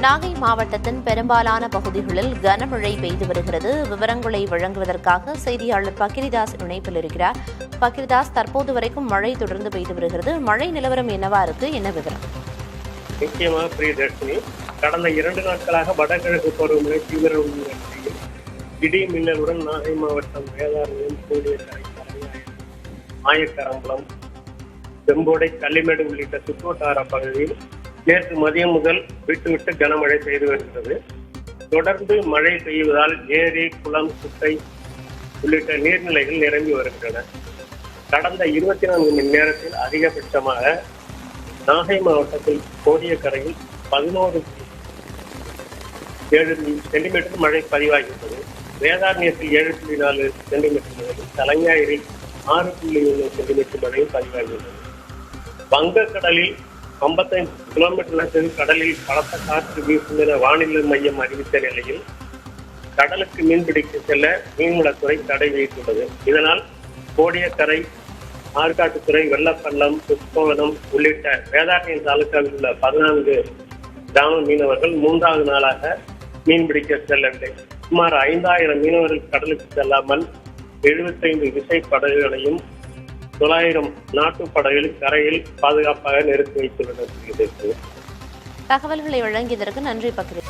நாகை மாவட்டத்தின் பெரும்பாலான பகுதிகளில் கனமழை பெய்து வருகிறது. விவரங்களை வழங்குவதற்காக செய்தியாளர் பக்கிரிதாஸ் இணைப்பில் இருக்கிறார். பக்கிரிதாஸ், தற்போது வரைக்கும் மழை தொடர்ந்து பெய்து வருகிறது. மழை நிலவரம் என்னவா இருக்கு? என்ன விவரம்? நிச்சயமாக பிரியதர்ஷினி, கடந்த 2 நாட்களாக வடகிழக்கு பருவமழை தீவிரம் இடி மின்னலுடன் நாகை மாவட்டம் வேதாரண்யம், கூடியக்கரை, ஆயக்கரம்பலம், செம்போடை, கள்ளிமேடு உள்ளிட்ட சுற்றுவட்டார பகுதியில் நேற்று மதியம் முதல் விட்டுவிட்டு கனமழை பெய்து வருகிறது. தொடர்ந்து மழை பெய்வதால் ஏரி, குளம், குட்டை உள்ளிட்ட நீர்நிலைகள் நிரம்பி வருகின்றன. கடந்த 24 மணி நேரத்தில் அதிகபட்சமாக நாகை மாவட்டத்தில் கோடியக்கரையில் 11.7 சென்டிமீட்டர் மழை பதிவாகியுள்ளது. வேதாரண்யத்தில் 7.4 சென்டிமீட்டர் மழையும், தலைஞாயிறில் 6.1 சென்டிமீட்டர் மழையும் பதிவாகியுள்ளது. வங்கக்கடலில் 55 கிலோமீட்டர் கடலில் பலத்த காற்று வீசும் என வானிலை மையம் அறிவித்த நிலையில் கடலுக்கு மீன்பிடிக்க செல்ல மீன்வளத்துறை தடை விதித்துள்ளது. இதனால் கோடியக்கரை, ஆற்காட்டுத்துறை, வெள்ளப்பள்ளம், புஷ்பவனம் உள்ளிட்ட வேதாரண்யம் தாலுகாவில் உள்ள 14 கிராம மீனவர்கள் 3வது நாளாக மீன்பிடிக்க செல்லவில்லை. சுமார் 5000 மீனவர்கள் கடலுக்கு செல்லாமல் 75 விசை படகுகளையும் 900 நாட்டு படகுகளில் கரையில் பாதுகாப்பாக நிறுத்தி வைத்துள்ளனர். தகவல்களை வழங்கியதற்கு நன்றி பக்ரி.